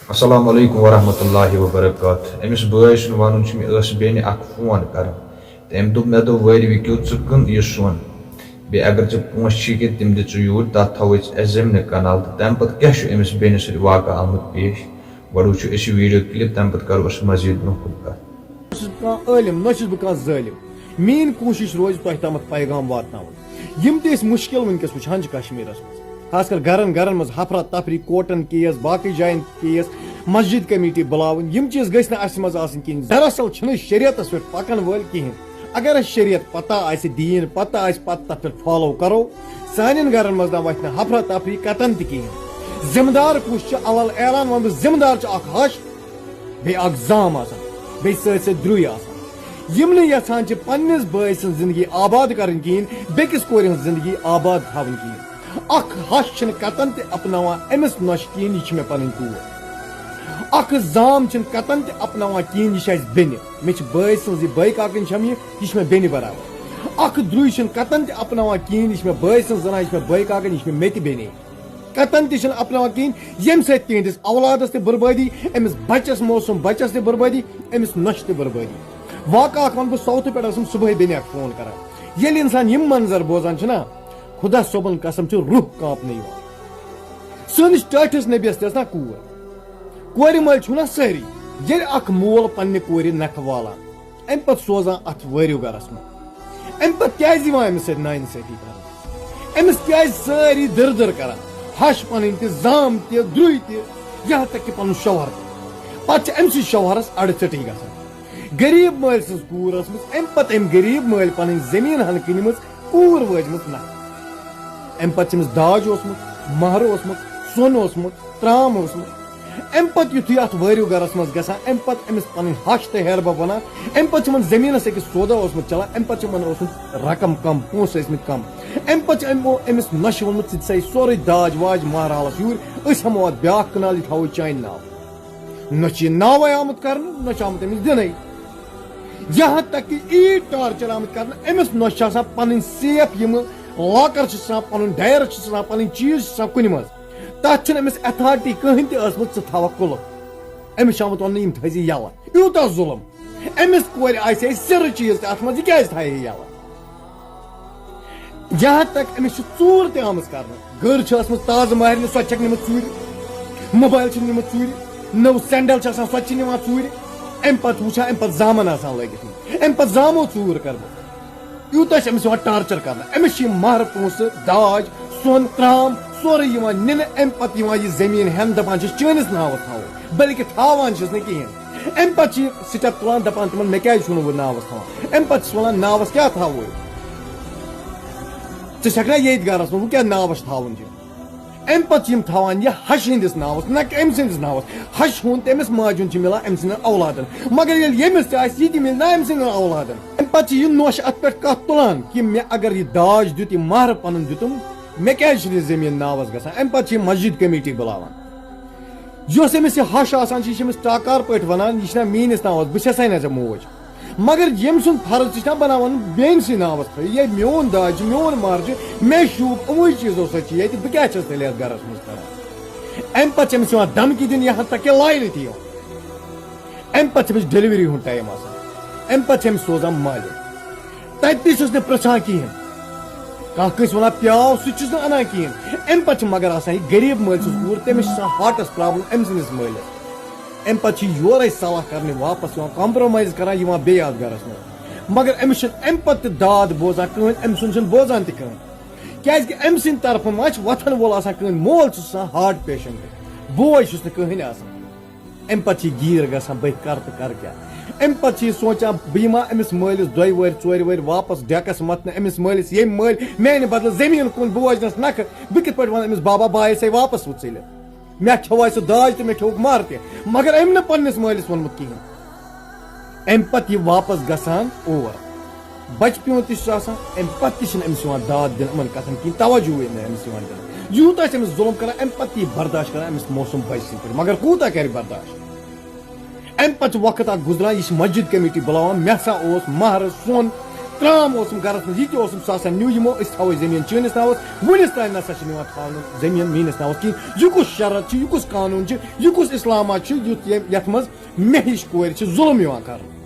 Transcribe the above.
السلام علیکم ورحمۃ اللہ وبرکاتہ امس بٲے سُنٛد ونُن چھُ مےٚ ٲس بیٚنہِ اکھ فون کران تہٕ أمۍ دوٚپ مےٚ دوٚپ وٲرۍ کیُتھ ژٕ کٕن یہِ سۄن بیٚیہِ اگر ژےٚ پونٛسہٕ چھِکھ تِم دِ ژٕ یوٗرۍ تتھ تھاوَے أسۍ زمینہِ کنال تہٕ تمہِ پتہٕ کیٛاہ چھُ أمِس بیٚنہِ سۭتۍ واقعہ آمُت پیش گۄڈٕ وٕچھو أسۍ یہِ ویٖڈیو کلِپ تمہِ پتہٕ کرو أسۍ مزیٖد برونٛہہ کُن کتھ عٲلِم نہ چھُس بہٕ کانٛہہ ظٲلِم میٲنۍ کوٗشِش روزِ تۄہہِ تامَتھ پیغام واتناوُن یِم تہِ أسۍ مُشکِل وٕنکیٚس وٕچھان چھِ کشمیٖرس منٛز خاص کر گرن منٛز ہفرا تفری کوٹن کیس باقٕے جاین کیس مسجد کمیٹی بُلاوٕنۍ یِم چیٖز گٔژھۍ نہٕ اَسہِ منٛز آسٕنۍ کِہیٖنۍ دراصل چھِنہٕ شریعتس پٮ۪ٹھ پکن وٲلۍ کِہیٖنۍ اگر اَسہِ شریعت پتہ آسہِ دیٖن پتہ آسہِ پتہٕ تتھ پٮ۪ٹھ فالو کرو سانٮ۪ن گرن منٛز نہ وتھِ نہٕ ہفرا تفری کتن تہِ کِہیٖنۍ ذمہٕ دار کُس چھُ علل اعلان وۄنۍ بہٕ ذمہٕ دار چھُ اکھ ہش بیٚیہِ اکھ زام آسان بیٚیہِ سۭتۍ سۭتۍ درُے آسان یِم نہٕ یژھان چھِ پننِس بٲے سٕنٛز زندگی آباد کرٕنۍ کِہیٖنۍ بیٚکِس کورِ ہٕنٛز زندگی آباد تھاوٕنۍ کِہیٖنۍ اکھ ہش چھِنہٕ کتن تہِ اپناوان أمِس نۄشہِ کِہیٖنۍ یہِ چھِ مےٚ پنٕنۍ کوٗر اکھ زام چھِنہٕ کتن تہِ اپناوان کِہیٖنۍ یہِ چھِ اَسہِ بیٚنہِ مےٚ چھِ بٲے سٕنٛز یہِ بٲے کاکٕنۍ چھم یہِ چھِ مےٚ بیٚنہِ برابر اکھ درُے چھِنہٕ کتن تہِ اپناوان کِہیٖنۍ یہِ چھِ مےٚ بٲے سٕنٛز زنان یہِ چھِ مےٚ بٲے کاکٕنۍ یہِ چھِ مےٚ تہِ بیٚنے کتن تہِ چھِنہٕ اپناوان کِہیٖنۍ ییٚمہِ سۭتۍ تِہنٛدِس اولادس تہِ بربٲدی أمِس بچس موسم بچس تہِ بربٲدی أمِس نۄشہِ تہِ بربٲدی واقعہ اکھ ونہٕ بہٕ ساوتھٕ پٮ۪ٹھ ٲسٕم صبحٲے بیٚنہِ اکھ فون کران ییٚلہِ انسان یِم منظر بوزان چھُ نا خدا صٲبن قسم چھُ روح کانپنہٕ یِوان سٲنِس ٹٲٹھِس نبیَس تہِ ٲس نا کوٗر کورِ مٲلۍ چھُو نا سٲری ییٚلہِ اکھ مول پننہِ کورِ نکھٕ والان امہِ پتہٕ سوزان اتھ وٲرِو گرس منٛز امہِ پتہٕ کیازِ یِوان أمِس سۭتۍ نااِنصٲفی کران أمِس کیازِ سٲری دٕر کران ہش پنٕنۍ تہِ زام تہِ درُے تہِ یہاں تک کہ پنُن شوہر تہِ پتہٕ چھِ أمۍ سٕے شوہرس اڑٕ ژٔٹٕے گژھان غریٖب مٲلۍ سٕنٛز کوٗر ٲسمٕژ امہِ پتہٕ أمۍ غریٖب مٲلۍ پنٕنۍ زٔمیٖن ہن کٕنمٕژ کوٗر وٲجمٕژ نکھٕ امہِ پتہٕ چھِ أمِس داج اوسمُت مہرٕ اوسمُت سۄن اوسمُت ترام اوسمُت امہِ پتہٕ یُتھُے اتھ وٲرِو گرس منٛز گژھان امہِ پتہٕ أمِس پنٕنۍ ہش تہٕ ہیربب ونان امہِ پتہٕ چھِ یِمن زٔمیٖنس أکِس سودا اوسمُت چلان امہِ پتہٕ چھِ یِمن اوسمُت رقم کم پونٛسہٕ ٲسمٕتۍ کم امہِ پتہٕ چھِ أمِس نۄشہِ ووٚنمُت ژٕ دِسا یہِ سورُے داج واج مہرالس یوٗرۍ أسۍ ہٮ۪مو اتھ بیاکھ کنال یہِ تھاوو چانہِ ناو نہ چھُ یہِ ناوے آمُت کرنہٕ نہ چھُ آمُت أمِس دِنٕے یہاں تک کہ ایٖتۍ ٹارچر آمٕتۍ کرنہٕ أمِس نۄشہِ چھِ آسان پنٕنۍ سیف یِمہٕ لاکر چھِ آسان پنُن ڈیر چھُ آسان پنٕنۍ چیٖز چھِ آسان کُنہِ منٛز تتھ چھنہٕ أمِس ایتھارٹی کٕہٕنۍ تہِ ٲسمٕژ ژٕ تھاوکھ قُلف أمِس چھُ آمُت وننہٕ یِم تھٲیزِ یَلہٕ یوٗتاہ ظُلم أمِس کورِ آسہِ ہے سِرٕ چیٖز تہِ اتھ منٛز یہِ کیازِ تھایہِ یَلہٕ یہاں تک أمِس چھِ ژوٗر تہِ آمٕژ کرنہٕ گٔر چھِ ٲسمٕژ تازٕ مہرنہِ سۄ تہِ چھکھ نِمٕژ ژوٗرِ موبایل چھِ نِمٕژ ژوٗرِ نٔو سینڈل چھِ آسان سۄ تہِ چھِ نِوان ژوٗرِ امہِ پتہٕ وٕچھان امہِ پتہٕ زامن آسان لٲگِتھ امہِ پتہٕ زامو ژوٗر کٔرمٕژ یوٗتاہ چھِ أمِس یِوان ٹارچر کرنہٕ أمِس چھِ یِم مہرٕ پونٛسہٕ داج سۄن ترام سورُے یِوان نِنہٕ امہِ پتہٕ یِوان یہِ زٔمیٖن ہٮ۪نہٕ دپان چھِس چٲنِس ناوس تھاوو بلکہِ تھاوان چھِس نہٕ کِہینۍ امہِ پتہٕ چھِ یہِ سِٹٮ۪پ تُلان دپان تِمن مےٚ کیازِ چھُو نہٕ وۄنۍ ناوس تھاوان امہِ پتہٕ چھِس ونان ناوس کیٛاہ تھاوو ژٕ چھکھ نا ییٚتہِ گرس منٛز وۄنۍ کیٛاہ ناوس تھاوُن چھُ امہِ پتہٕ چھِ یِم تھاوان یہِ ہشہِ ہٕنٛدِس ناوس نہ کہِ أمۍ سٕنٛدِس ناوس ہشہِ ہُنٛد تٔمِس ماجہِ ہُنٛد چھُ مِلان أمۍ سٕنٛدٮ۪ن اولادن مگر ییٚلہِ ییٚمِس تہِ آسہِ یہِ تہِ مِلہِ نا أمۍ سٕنٛدٮ۪ن اولادن امہِ پتہٕ چھِ یہِ نۄش اتھ پٮ۪ٹھ کتھ تُلان کہِ مےٚ اگر یہِ داج دیُت یہِ مہرٕ پنُن دیُتُم مےٚ کیازِ چھُنہٕ یہِ زٔمیٖن ناوس گژھان امہِ پتہٕ چھِ یہِ مسجد کمیٹی بُلاوان یۄس أمِس یہِ ہش آسان چھِ یہِ چھِ أمِس ٹاکار پٲٹھۍ ونان یہِ چھِنا میٲنِس ناوس بہٕ چھسے نا ژےٚ موج مگر ییٚمہِ سُنٛد فرض تہِ چھُنا بناوان بیٚنہِ سٕے ناوس تھٲیِو یے میون داج چھُ میون مہر چھُ مےٚ شوٗب یِموٕے چیٖزو سۭتۍ چھِ ییٚتہِ بہٕ کیٛاہ چھس تیٚلہِ یتھ گرس منٛز کران امہِ پتہٕ چھِ أمِس یِوان دھمکی دِنہٕ یہاں تک کہ لاینہٕ تہِ یِوان امہِ پتہٕ چھِ أمِس ڈیلؤری ہُنٛد ٹایم آسان امہِ پتہٕ چھِ أمِس سوزان مالہِ تتہِ تہِ چھُس نہٕ پرژھان کِہینۍ کانٛہہ کٲنٛسہِ ونان پیاو سُہ تہِ چھُس نہٕ انان کِہینۍ امہِ پتہٕ چھِ مگر آسان یہِ غریٖب مٲلۍ سٕنٛز کوٗر تٔمِس چھِ آسان ہاٹس پرابلم أمۍ سٕنٛدِس مٲلِس امہِ پتہٕ چھِ یورے صلاح کرنہِ واپس یِوان کمپرومایز کران یِوان بیٚیہِ اتھ گرس منٛز مگر أمِس چھُنہٕ امہِ پتہٕ تہِ داد بوزان کٕہٕنۍ أمۍ سُنٛد چھُنہٕ بوزان تہِ کٕہٕنۍ کیازِ کہِ أمۍ سٕنٛدِ طرفہٕ ما چھُ وۄتھن وول آسان کٕہٕنۍ مول چھُس آسان ہارٹ پیشنٹ بوے چھُس نہٕ کٕہٕنۍ آسان امہِ پتہٕ چھِ یہِ گیٖر گژھان بہٕ کرٕ تہٕ کرٕ کیٛاہ امہِ پتہٕ چھِ یہِ سونٛچان بہٕ یِما أمِس مٲلِس 2 ؤری 4 ؤری واپس ڈیکس متنہٕ أمِس مٲلِس ییٚمہِ مٲلۍ میانہِ بدلہٕ زٔمیٖن کُن بہٕ وٲجنس نکھٕ بہٕ کِتھ پٲٹھۍ ونہٕ أمِس بابا بہٕ آیے واپس وۄنۍ ژٔلِتھ مےٚ کھیوٚوے سُہ داج تہٕ مےٚ کھیوٚوُکھ مہر تہِ مگر أمۍ نہٕ پننِس مٲلِس ووٚنمُت کِہینۍ امہِ پتہٕ یہِ واپس گژھان اور بچہٕ پیوٗنٛت تہِ چھُس آسان امہِ پتہٕ تہِ چھِنہٕ أمِس یِوان داد دِنہٕ یِمن کتھن کِہینۍ توجوٗہٕے نہٕ أمِس یِوان دِنہٕ یوٗتاہ چھِ أمِس ظُلم کران امہِ پتہٕ تہِ یہِ برداش کران أمِس موسم بچہِ سٕنٛدۍ پٲٹھۍ مگر کوٗتاہ کرِ برداش امہِ پتہٕ چھُ وقت اکھ گُزران یہِ چھِ مسجد کمیٹی بُلاوان مےٚ ہسا اوس مہرٕ سۄن ترام اوسم گرس مز یہ اوسم سا نیو یمو اس تھو زمین چٲنِس ناوس ونس تام نسا چھ نِوان تھاونہٕ زمین میٲنِس ناوس کِہیٖنۍ یہ کُس شرط یہ کُس قانون یہ کُس اسلامہ یتھ مز مےٚ ہِش کورِ چھ ظلم یِوان کرنہٕ